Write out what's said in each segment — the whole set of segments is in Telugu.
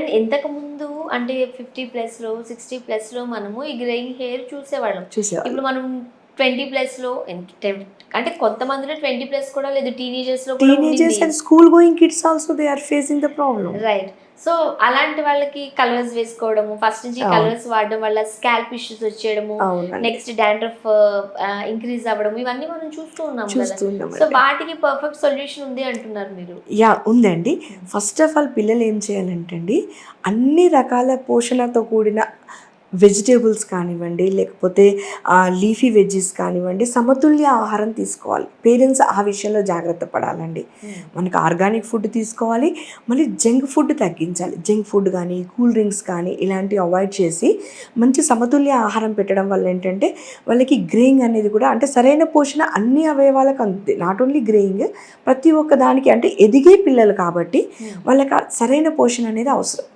అండ్ ఇంతకుముందు అంటే 50+లో 60+లో మనము ఈ గ్రేయింగ్ హెయిర్ చూసేవాళ్ళం. చూసేవాళ్ళు. ఇప్పుడు మనం 20+లో అంటే కొంతమందిలో 20+ కూడా లేదు, టీనేజర్స్‌లో కూడా టీనేజర్స్ ఉండింది. And school going kids also they are facing the problem. Right. So, అలాంటి వాళ్ళకి కలర్స్ వేసుకోవడము, ఫస్ట్ నుంచి అవును. కలర్స్ వాడడం వల్ల స్కాల్ప్ ఇష్యూస్ వచ్చేయడము, అవునండి. నెక్స్ట్ డాండ్రఫ్ ఇంక్రీజ్ అవ్వడము, ఇవన్నీ మనం చూస్తూ ఉన్నాం కదా! చూస్తూ సో, ఉన్నామండి. వాటికి పర్ఫెక్ట్ సొల్యూషన్ ఉంది అంటున్నారు మీరు. ఉందండి. హ్మ్. ఫస్ట్ ఆఫ్ ఆల్ పిల్లలు ఏం చేయాలంటే అండి, అన్ని రకాల పోషణతో కూడిన వెజిటబుల్స్ కానివ్వండి, లేకపోతే లీఫీ వెజ్జీస్ కానివ్వండి, సమతుల్య ఆహారం తీసుకోవాలి. పేరెంట్స్ ఆ విషయంలో జాగ్రత్త పడాలండి. హ్మ్. మనకు ఆర్గానిక్ ఫుడ్ తీసుకోవాలి. మళ్ళీ జంక్ ఫుడ్ తగ్గించాలి. జంక్ ఫుడ్ కానీ, కూల్ డ్రింక్స్ కానీ ఇలాంటివి అవాయిడ్ చేసి మంచి సమతుల్య ఆహారం పెట్టడం వల్ల ఏంటంటే వాళ్ళకి గ్రేయింగ్ అనేది కూడా అంటే సరైన పోషణ అన్ని అవయవాలకు అందుతుంది. నాట్ ఓన్లీ గ్రేయింగ్, ప్రతి ఒక్క దానికి అంటే ఎదిగే పిల్లలు కాబట్టి హ్మ్. వాళ్ళకి ఆ సరైన పోషణ అనేది అవసరం.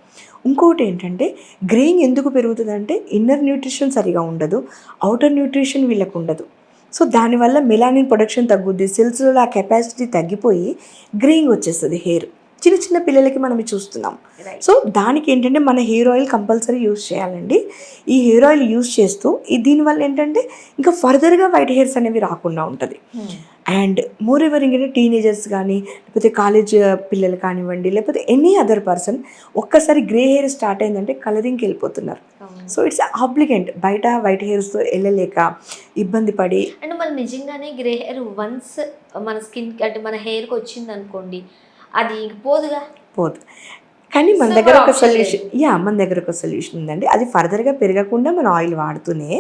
ఇంకోటి ఏంటంటే గ్రేయింగ్ ఎందుకు పెరుగుతుందంటే ఇన్నర్ న్యూట్రిషన్ సరిగా ఉండదు, ఔటర్ న్యూట్రిషన్ వీళ్ళకు ఉండదు. సో దానివల్ల మెలానిన్ ప్రొడక్షన్ తగ్గుద్ది, సెల్స్లో ఆ కెపాసిటీ తగ్గిపోయి గ్రేయింగ్ వచ్చేస్తుంది హెయిర్. చిన్న చిన్న పిల్లలకి మనం ఇది చూస్తున్నాం. రైట్. సో దానికి ఏంటంటే మన హెయిర్ ఆయిల్ కంపల్సరీ యూస్ చేయాలండి. ఈ హెయిర్ ఆయిల్ యూస్ చేస్తూ దీనివల్ల ఏంటంటే ఇంకా ఫర్దర్గా వైట్ హెయిర్స్ అనేవి రాకుండా ఉంటుంది. హ్మ్. అండ్ మోర్ ఎవర్ ఏంటంటే టీనేజర్స్ కానీ, లేకపోతే కాలేజ్ పిల్లలు కానివ్వండి, లేకపోతే ఎనీ అదర్ పర్సన్ ఒక్కసారి గ్రే హెయిర్ స్టార్ట్ అయిందంటే కలరింగ్కి వెళ్ళిపోతున్నారు. అవును. సో ఇట్స్ ఆబ్లిగెంట్ బయట వైట్ హెయిర్స్తో వెళ్ళలేక ఇబ్బంది పడి అండ్ మరి నిజంగానే గ్రే హెయిర్ వన్స్ మన స్కిన్‌కి అంటే మన హెయిర్‌కి వచ్చిందనుకోండి, అది ఇంక పోదుగా. పోదు. కానీ మన దగ్గర సూపర్ ఒక ఆప్షన్ లేదు. సొల్యూషన్ మన దగ్గర ఒక సొల్యూషన్ ఉందండి. అది ఫర్దర్గా పెరగకుండా మన ఆయిల్ వాడుతూనే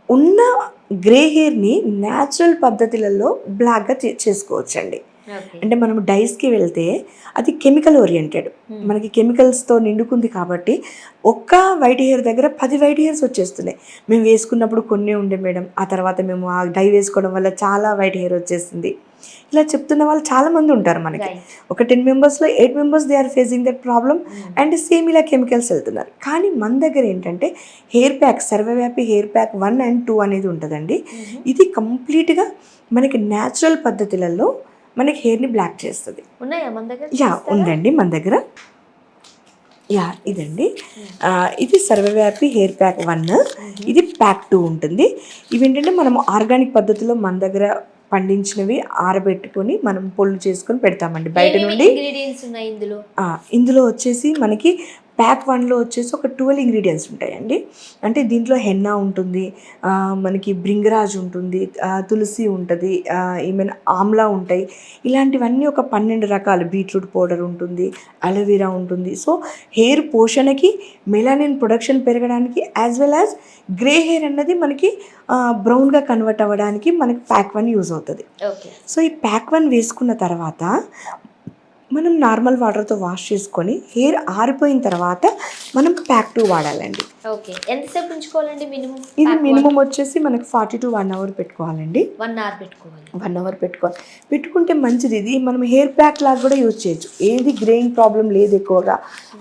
ఉన్న గ్రే హెయిర్ని న్యాచురల్ పద్ధతులలో బ్లాక్గా చేసుకోవచ్చండి. ఓకే. అంటే మనం డైస్కి వెళ్తే అది కెమికల్ ఓరియంటెడ్, హ్మ్. మనకి కెమికల్స్తో నిండుకుంది కాబట్టి ఒక్క వైట్ హెయిర్ దగ్గర 10 వైట్ హెయిర్స్ వచ్చేస్తున్నాయి. మేము వేసుకున్నప్పుడు కొన్ని ఉండే మేడం, ఆ తర్వాత మేము ఆ డై వేసుకోవడం వల్ల చాలా వైట్ హెయిర్ వచ్చేసింది, ఇలా చెప్తున్న వాళ్ళు చాలామంది ఉంటారు మనకి. రైట్. ఒక 10 మెంబర్స్లో 8 members they are facing that problem. Hmm. And same ఇలా కెమికల్స్ వెళ్తున్నారు. కానీ మన దగ్గర ఏంటంటే హెయిర్ ప్యాక్, సర్వవ్యాపి హెయిర్ ప్యాక్ 1 అండ్ 2 అనేది ఉంటుందండి. హుహు. ఇది కంప్లీట్గా మనకి న్యాచురల్ పద్ధతులలో మనకి హెయిర్ని బ్లాక్ చేస్తుంది. ఉన్నాయా మన దగ్గర చూపిస్తారా? ఉందండి మన దగ్గర. యెస్. ఇదండి. హ్మ్. ఇది సర్వవ్యాపి హెయిర్ ప్యాక్ 1, హుహు. ఇది ప్యాక్ 2 ఉంటుంది. ఇవేంటంటే మనం ఆర్గానిక్ పద్ధతిలో మన దగ్గర పండించినవి ఆరబెట్టుకొని మనం పొళ్ళు చేసుకొని పెడతామండి బయట ఏమేమి నుండి. ఇంగ్రీడియెంట్స్ ఉన్నాయి ఇందులో? ఇందులో వచ్చేసి మనకి ప్యాక్ 1లో వచ్చేసి ఒక 12 ఇంగ్రీడియంట్స్ ఉంటాయండి. అంటే దీంట్లో హెన్నా ఉంటుంది, మనకి భృంగరాజ్ ఉంటుంది, తులసి ఉంటుంది, ఏమైనా ఆమ్లా ఉంటాయి. ఇలాంటివన్నీ ఒక 12 రకాలు, బీట్రూట్ పౌడర్ ఉంటుంది, అలోవెరా ఉంటుంది. సో హెయిర్ పోషణకి, మెలానిన్ ప్రొడక్షన్ పెరగడానికి, as well as grey hair అన్నది మనకి బ్రౌన్గా కన్వర్ట్ అవ్వడానికి మనకి ప్యాక్ 1 యూజ్ అవుతుంది. ఓకే. సో ఈ ప్యాక్ 1 వేసుకున్న తర్వాత మనం నార్మల్ వాటర్తో వాష్ చేసుకొని హెయిర్ ఆరిపోయిన తర్వాత మనం ప్యాక్ 2 వాడాలండి. ఓకే. ఎంతసేపు ఉంచుకోవాలండి మినిమమ్ ఇది ప్యాక్ 1? మినిమం వచ్చేసి మనకి 40 to 1 అవర్ పెట్టుకోవాలండి. 1 అవర్ పెట్టుకోవాలి. 1 అవర్ పెట్టుకోవాలి. పెట్టుకుంటే మంచిది. ఇది మనం హెయిర్ ప్యాక్ లాగా కూడా యూజ్ చేయొచ్చు. ఏది గ్రేయింగ్ ప్రాబ్లం లేదు ఎక్కువగా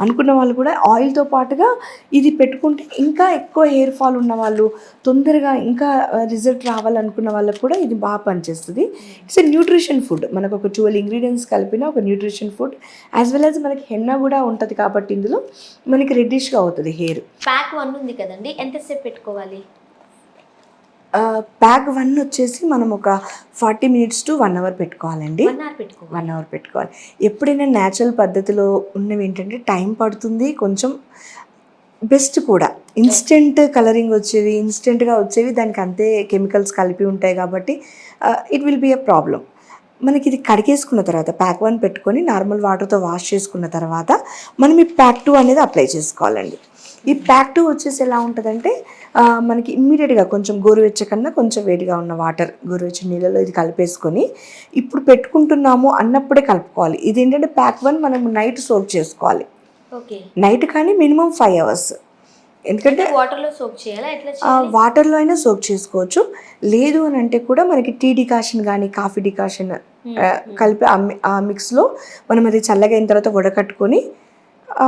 అనుకున్న వాళ్ళు కూడా ఆయిల్తో పాటుగా ఇది పెట్టుకుంటే ఇంకా ఎక్కువ హెయిర్ ఫాల్ ఉన్న వాళ్ళు, తొందరగా ఇంకా రిజల్ట్ రావాలనుకున్న వాళ్ళకు కూడా ఇది బాగా పనిచేస్తుంది. It's a nutrition food. మనకు ఒక 12 ఇంగ్రీడియంట్స్ కలిపిన ఒక nutrition food, as well as మనకి హెన్నా కూడా ఉంటుంది కాబట్టి ఇందులో మనకి రెడ్డిష్గా అవుతుంది హెయిర్. ప్యాక్ 1 ఉంది కదండీ! ఎంతసేపు పెట్టుకోవాలి? ప్యాక్ 1 వచ్చేసి మనం ఒక 40 minutes to 1 అవర్ పెట్టుకోవాలండి. 1 అవర్ పెట్టుకోవాలి. 1 అవర్ పెట్టుకోవాలి. ఎప్పుడైనా న్యాచురల్ పద్ధతిలో ఉన్నవి ఏంటంటే టైం పడుతుంది కొంచెం, బెస్ట్ కూడా. ఇన్స్టెంట్ కలరింగ్ వచ్చేవి, ఇన్స్టెంట్గా వచ్చేవి దానికి అంతే కెమికల్స్ కలిపి ఉంటాయి కాబట్టి it will be a problem. మనకి ఇది కడిగేసుకున్న తర్వాత ప్యాక్ 1 పెట్టుకొని నార్మల్ వాటర్తో వాష్ చేసుకున్న తర్వాత మనం ఈ ప్యాక్ 2 అనేది అప్లై చేసుకోవాలండి. ఈ ప్యాక్ 2 వచ్చేసి ఎలా ఉంటుందంటే మనకి ఇమ్మీడియట్గా కొంచెం గోరువెచ్చ కన్నా కొంచెం వేడిగా ఉన్న వాటర్, గోరువెచ్చని నీళ్ళలో ఇది కలిపేసుకొని ఇప్పుడు పెట్టుకుంటున్నాము అన్నప్పుడే కలుపుకోవాలి. ఇది ఏంటంటే ప్యాక్ 1 మనం నైట్ సోక్ చేసుకోవాలి. ఓకే. నైట్ కానీ మినిమం 5 hours. ఎందుకంటే వాటర్‌లో సోక్ చేయాలా? ఎట్లా చేయాలి? వాటర్లో అయినా సోక్ చేసుకోవచ్చు. లేదు అని అంటే కూడా మనకి టీ డికాషన్ కానీ, కాఫీ డికాషన్ కలిపి ఆ మిక్స్లో మనం అది చల్లగా అయిన తర్వాత వడకట్టుకొని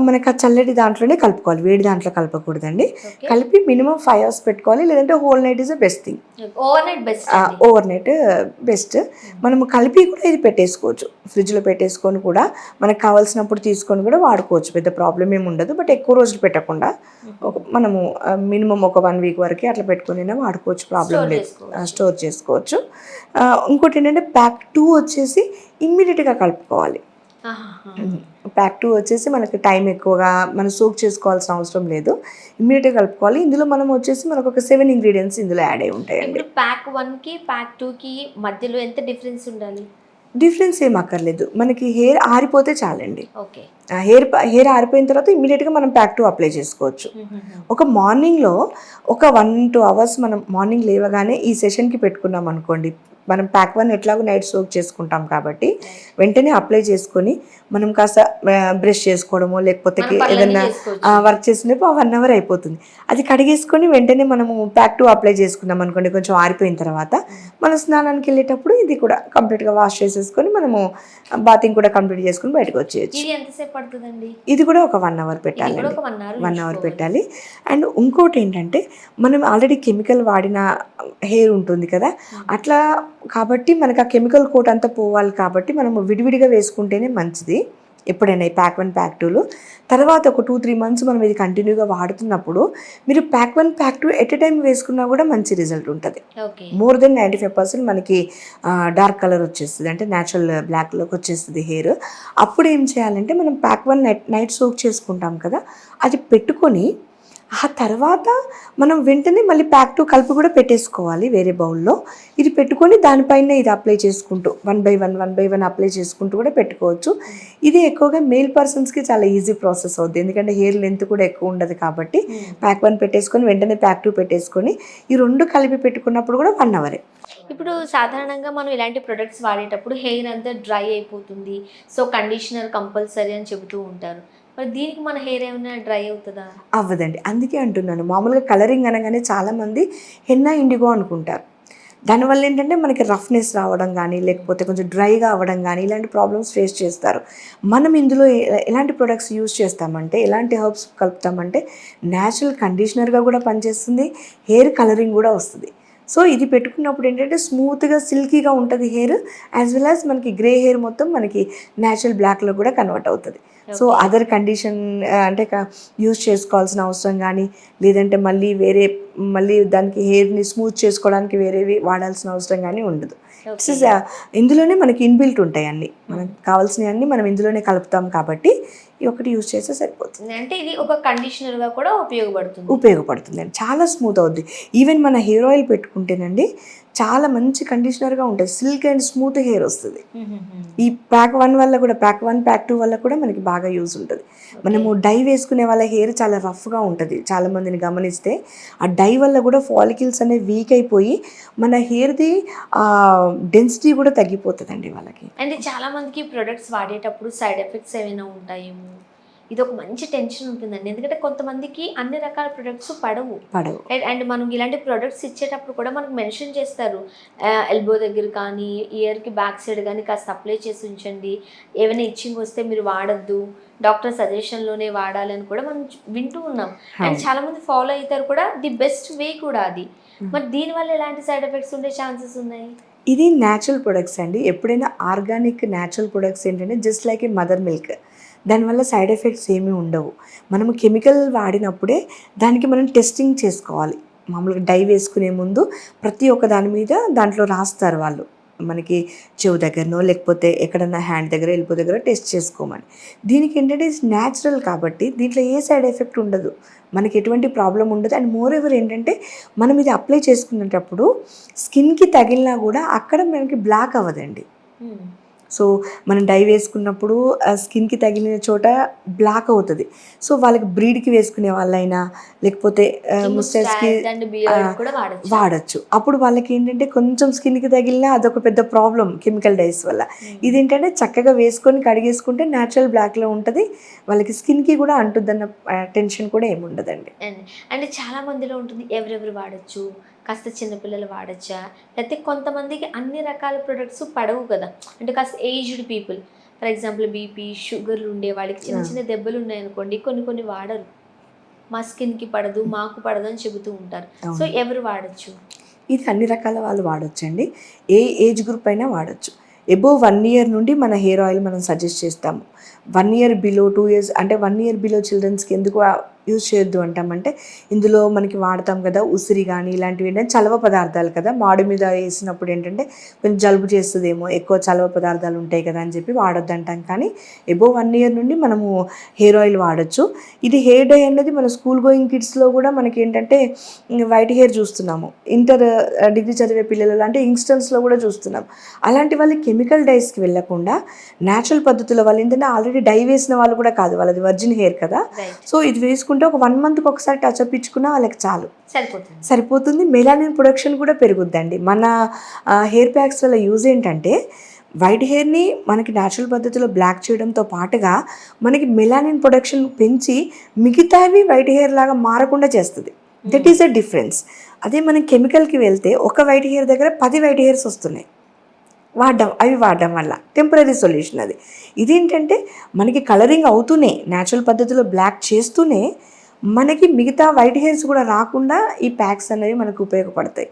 మనకు ఆ చల్లటి దాంట్లోనే కలుపుకోవాలి, వేడి దాంట్లో కలపకూడదండి. ఓకే. కలిపి మినిమం 5 hours పెట్టుకోవాలి, లేదంటే whole night is the best thing. Overnight best అండి. Overnight best. మనము కలిపి కూడా ఇది పెట్టేసుకోవచ్చు, ఫ్రిడ్జ్లో పెట్టేసుకొని కూడా మనకు కావాల్సినప్పుడు తీసుకొని కూడా వాడుకోవచ్చు, పెద్ద ప్రాబ్లం ఏమి ఉండదు. బట్ ఎక్కువ రోజులు పెట్టకుండా మనము మినిమం ఒక 1 week వరకు అట్లా పెట్టుకుని వాడుకోవచ్చు, ప్రాబ్లం Store లేదు. చేసుకోవచ్చు. స్టోర్ చేసుకోవచ్చు. ఇంకోటి ఏంటంటే ప్యాక్ 2 వచ్చేసి ఇమ్మీడియట్గా కలుపుకోవాలి. ఆహాహా. ప్యాక్ 2 వచ్చేసి మనకి టైం ఎక్కువగా మనం సోక్ చేసుకోవాల్సిన అవసరం లేదు, ఇమ్మీడియట్గా కలుపుకోవాలి. ఇందులో మనం వచ్చేసి మనకు ఒక 7 ingredients ఇందులో యాడ్ అయి ఉంటాయండి. ఇప్పుడు ప్యాక్ 1కి ప్యాక్ 2కి మధ్యలో ఎంత డిఫరెన్స్ ఉండాలి? డిఫరెన్స్ ఏం అక్కర్లేదు, మనకి హెయిర్ ఆరిపోతే చాలండి. ఓకే. హెయిర్ ఆరిపోయిన తర్వాత ఇమ్మీడియట్గా మనం ప్యాక్ 2 అప్లై చేసుకోవచ్చు. ఒక మార్నింగ్లో ఒక 1-2 hours మనం మార్నింగ్ లేవగానే ఈ సెషన్కి పెట్టుకున్నాం అనుకోండి, మనం ప్యాక్ 1 ఎట్లాగో నైట్ సోక్ చేసుకుంటాం కాబట్టి వెంటనే అప్లై చేసుకొని మనం కాస్త బ్రష్ చేసుకోవడమో లేకపోతే మన పనులన్నీ ఏదైనా చేసుకోవచ్చు. వర్క్ చేసినప్పుడు 1 hour అయిపోతుంది. అది కడిగేసుకొని వెంటనే మనము ప్యాక్ 2 అప్లై చేసుకున్నాం అనుకోండి, కొంచెం ఆరిపోయిన తర్వాత మనం స్నానానికి వెళ్ళేటప్పుడు ఇది కూడా కంప్లీట్గా వాష్ చేసేసుకొని మనము బాతింగ్ కూడా కంప్లీట్ చేసుకొని బయటకు వచ్చేయచ్చు. ఇది ఎంతసేపు పడుతుందండి? ఇది కూడా ఒక 1 hour ఇది పెట్టాలి, కూడా ఒక 1 hour 1 hour ఉంచుకోవాలి. పెట్టాలి. అండ్ ఇంకోటి ఏంటంటే మనం ఆల్రెడీ కెమికల్ వాడిన హెయిర్ ఉంటుంది కదా, అట్లా కాబట్టి మనకు ఆ కెమికల్ కోట్ అంతా పోవాలి కాబట్టి మనము విడివిడిగా వేసుకుంటేనే మంచిది ఎప్పుడైనా. ఈ ప్యాక్ 1 ప్యాక్ 2లు తర్వాత ఒక 2-3 months మనం ఇది కంటిన్యూగా వాడుతున్నప్పుడు మీరు pack 1 pack 2 at a time వేసుకున్నా కూడా మంచి రిజల్ట్ ఉంటుంది. ఓకే. మోర్ దెన్ 95% మనకి డార్క్ కలర్ వచ్చేస్తుంది, అంటే న్యాచురల్ బ్లాక్లోకి వచ్చేస్తుంది హెయిర్. అప్పుడు ఏం చేయాలంటే మనం ప్యాక్ 1 నైట్ సోక్ చేసుకుంటాం కదా, అది పెట్టుకొని ఆ తర్వాత మనం వెంటనే మళ్ళీ ప్యాక్ 2 కలిపి కూడా పెట్టేసుకోవాలి వేరే బౌల్లో. ఇది పెట్టుకొని దానిపైన ఇది అప్లై చేసుకుంటూ 1 by 1 అప్లై చేసుకుంటూ కూడా పెట్టుకోవచ్చు. ఇది ఎక్కువగా మేల్ పర్సన్స్కి చాలా ఈజీ ప్రాసెస్ అవుతుంది, ఎందుకంటే హెయిర్ లెంత్ కూడా ఎక్కువ ఉండదు కాబట్టి. ప్యాక్ 1 పెట్టేసుకొని వెంటనే ప్యాక్ 2 పెట్టేసుకొని ఈ 2 కలిపి పెట్టుకున్నప్పుడు కూడా 1 hour. ఇప్పుడు సాధారణంగా మనం ఇలాంటి ప్రొడక్ట్స్ వాడేటప్పుడు హెయిర్ అంతా డ్రై అయిపోతుంది, సో కండిషనర్ కంపల్సరీ అని చెబుతూ ఉంటారు. మరి దీనికి మన హెయిర్ ఏమైనా డ్రై అవుతుందా? అవ్వదండి, అందుకే అంటున్నాను. మామూలుగా కలరింగ్ అనగానే చాలామంది హెన్నా ఇండిగో అనుకుంటారు. దానివల్ల ఏంటంటే మనకి రఫ్నెస్ రావడం కానీ లేకపోతే కొంచెం డ్రైగా అవ్వడం కానీ ఇలాంటి ప్రాబ్లమ్స్ ఫేస్ చేస్తారు. మనం ఇందులో ఎలాంటి ప్రొడక్ట్స్ యూజ్ చేస్తామంటే, ఎలాంటి హెర్బ్స్ కలుపుతామంటే న్యాచురల్ కండిషనర్గా కూడా పనిచేస్తుంది, హెయిర్ కలరింగ్ కూడా వస్తుంది. సో ఇది పెట్టుకున్నప్పుడు ఏంటంటే స్మూత్గా సిల్కీగా ఉంటుంది హెయిర్, యాజ్ వెల్ యాజ్ మనకి గ్రే హెయిర్ మొత్తం మనకి న్యాచురల్ బ్లాక్లో కూడా కన్వర్ట్ అవుతుంది. సో అదర్ కండిషన్ అంటే యూజ్ చేసుకోవాల్సిన అవసరం కానీ లేదంటే మళ్ళీ దానికి హెయిర్ని స్మూత్ చేసుకోవడానికి వేరేవి వాడాల్సిన అవసరం కానీ ఉండదు. ఇందులోనే మనకి ఇన్బిల్ట్ ఉంటాయి అన్నీ, మనకు కావాల్సినవన్నీ మనం ఇందులోనే కలుపుతాం కాబట్టి ఈ ఒకటి యూజ్ చేస్తే సరిపోతుంది. అంటే ఇది ఒక కండిషనర్గా కూడా ఉపయోగపడుతుంది అండి, చాలా స్మూత్ అవుద్ది. ఈవెన్ మన హెయిర్ ఆయిల్ పెట్టుకుంటేనండి చాలా మంచి కండిషనర్గా ఉంటుంది, సిల్క్ అండ్ స్మూత్ హెయిర్ వస్తుంది. ఈ ప్యాక్ 1 వల్ల కూడా, ప్యాక్ 1 ప్యాక్ 2 వల్ల కూడా మనకి బాగా యూజ్ ఉంటుంది. మనము డై వేసుకునే వాళ్ళ హెయిర్ చాలా రఫ్గా ఉంటుంది, చాలామందిని గమనిస్తే ఆ డై వల్ల కూడా ఫాలికల్స్ అనేవి వీక్ అయిపోయి మన హెయిర్ది డెన్సిటీ కూడా తగ్గిపోతుందండి వాళ్ళకి. అంటే చాలా మందికి ప్రొడక్ట్స్ వాడేటప్పుడు సైడ్ ఎఫెక్ట్స్ ఏమైనా ఉంటాయేమో, ఇది ఒక మంచి టెన్షన్ ఉంటుందండి. ఎందుకంటే కొంతమందికి అన్ని రకాల ప్రొడక్ట్స్ పడవు. అండ్ మనం ఇలాంటి ప్రొడక్ట్స్ ఇచ్చేటప్పుడు కూడా మనకు మెన్షన్ చేస్తారు, ఎల్బో దగ్గర కానీ ఇయర్కి బ్యాక్ సైడ్ కానీ కాస్త అప్లై చేసి ఉంచండి, ఏమైనా ఇచ్చింగ్ వస్తే మీరు వాడద్దు, డాక్టర్ సజెషన్లోనే వాడాలని కూడా మనం వింటూ ఉన్నాం. అండ్ చాలా మంది ఫాలో అవుతారు కూడా, ది బెస్ట్ వే కూడా అది. మరి దీనివల్ల ఎలాంటి సైడ్ ఎఫెక్ట్స్ ఉండే ఛాన్సెస్ ఉన్నాయి? ఇది న్యాచురల్ ప్రొడక్ట్స్ అండి. ఎప్పుడైనా ఆర్గానిక్ న్యాచురల్ ప్రొడక్ట్స్ ఏంటంటే జస్ట్ లైక్ ఏ మదర్ మిల్క్, దానివల్ల సైడ్ ఎఫెక్ట్స్ ఏమీ ఉండవు. మనము కెమికల్ వాడినప్పుడే దానికి మనం టెస్టింగ్ చేసుకోవాలి. మామూలుగా డై వేసుకునే ముందు ప్రతి ఒక్క దాని మీద దాంట్లో రాస్తారు వాళ్ళు, మనకి చెవు దగ్గరనో లేకపోతే ఎక్కడన్నా హ్యాండ్ దగ్గర ఎల్బో దగ్గర టెస్ట్ చేసుకోమని. దీనికి ఏంటంటే న్యాచురల్ కాబట్టి దీంట్లో ఏ సైడ్ ఎఫెక్ట్ ఉండదు, మనకి ఎటువంటి ప్రాబ్లం ఉండదు. అండ్ మోర్ ఎవర్ ఏంటంటే మనం ఇది అప్లై చేసుకునేటప్పుడు స్కిన్కి తగిలినా కూడా అక్కడ మనకి బ్లాక్ అవ్వదండి. సో మనం డై వేసుకున్నప్పుడు స్కిన్కి తగిలిన చోట బ్లాక్ అవుతుంది. సో వాళ్ళకి బ్రీడ్కి వేసుకునే వాళ్ళైనా లేకపోతే ముస్టర్స్కి వాడచ్చు. అప్పుడు వాళ్ళకి ఏంటంటే కొంచెం స్కిన్కి తగిలినా అదొక పెద్ద ప్రాబ్లం కెమికల్ డైస్ వల్ల. ఇదేంటంటే చక్కగా వేసుకొని కడిగేసుకుంటే న్యాచురల్ బ్లాక్లో ఉంటుంది, వాళ్ళకి స్కిన్కి కూడా అంటుద్దన్న టెన్షన్ కూడా ఏమి ఉండదండి. అంటే చాలా మందిలో ఉంటుంది ఎవరెవరు వాడచ్చు, కాస్త చిన్నపిల్లలు వాడచ్చా, లేకపోతే కొంతమందికి అన్ని రకాల ప్రొడక్ట్స్ పడవు కదా, అంటే కాస్త aged people for example BP షుగర్లు ఉండే వాళ్ళకి చిన్న చిన్న దెబ్బలు ఉన్నాయనుకోండి, కొన్ని వాడరు. మా స్కిన్కి పడదు, మాకు పడదు అని చెబుతూ ఉంటారు. సో ఎవరు వాడచ్చు? ఇది అన్ని రకాల వాళ్ళు వాడొచ్చండి. ఏ ఏజ్ గ్రూప్ అయినా వాడచ్చు. ఎబోవ్ 1 ఇయర్ నుండి మన హెయిర్ ఆయిల్ మనం సజెస్ట్ చేస్తాము. 1 ఇయర్ బిలో 2 ఇయర్స్ అంటే 1 ఇయర్ బిలో చిల్డ్రన్స్కి ఎందుకు యూజ్ చేయొద్దు అంటామంటే, ఇందులో మనకి వాడతాం కదా ఉసిరి కానీ ఇలాంటివి ఏంటంటే చలవ పదార్థాలు కదా, మాడి మీద వేసినప్పుడు ఏంటంటే కొంచెం జలుబు చేస్తుందేమో, ఎక్కువ చలవ పదార్థాలు ఉంటాయి కదా అని చెప్పి వాడొద్దు అంటాం. కానీ ఎబోవ్ 1 ఇయర్ నుండి మనము హెయిర్ ఆయిల్ వాడచ్చు. ఇది హెయిర్ డై అనేది మన స్కూల్ గోయింగ్ కిడ్స్లో కూడా మనకి ఏంటంటే వైట్ హెయిర్ చూస్తున్నాము. ఇంటర్ డిగ్రీ చదివే పిల్లలు అంటే యంగ్స్టర్స్లో కూడా చూస్తున్నాం. అలాంటి వాళ్ళు కెమికల్ డైస్కి వెళ్ళకుండా న్యాచురల్ పద్ధతుల వాళ్ళు ఏంటంటే ఆల్రెడీ డై వేసిన వాళ్ళు కూడా కాదు, వాళ్ళది వర్జిన్ హెయిర్ కదా. సో ఇది వేసుకుంటే ఒక 1 మంత్కి ఒకసారి టచ్అప్ ఇచ్చుకున్నా వాళ్ళకి చాలు, సరిపోతుంది. మెలానిన్ ప్రొడక్షన్ కూడా పెరుగుద్దండి. మన హెయిర్ ప్యాక్స్ వల్ల యూజ్ ఏంటంటే వైట్ హెయిర్ని మనకి న్యాచురల్ పద్ధతిలో బ్లాక్ చేయడంతో పాటుగా మనకి మెలానిన్ ప్రొడక్షన్ పెంచి మిగతావి వైట్ హెయిర్ లాగా మారకుండా చేస్తుంది. That is a difference. అదే మనం కెమికల్కి వెళ్తే ఒక వైట్ హెయిర్ దగ్గర 10 వైట్ హెయిర్స్ వస్తున్నాయి వాడడం వల్ల. టెంపరీ సొల్యూషన్ అది. ఇదేంటంటే మనకి కలరింగ్ అవుతూనే న్యాచురల్ పద్ధతిలో బ్లాక్ చేస్తూనే మనకి మిగతా వైట్ హెయిర్స్ కూడా రాకుండా ఈ ప్యాక్స్ అనేవి మనకు ఉపయోగపడతాయి.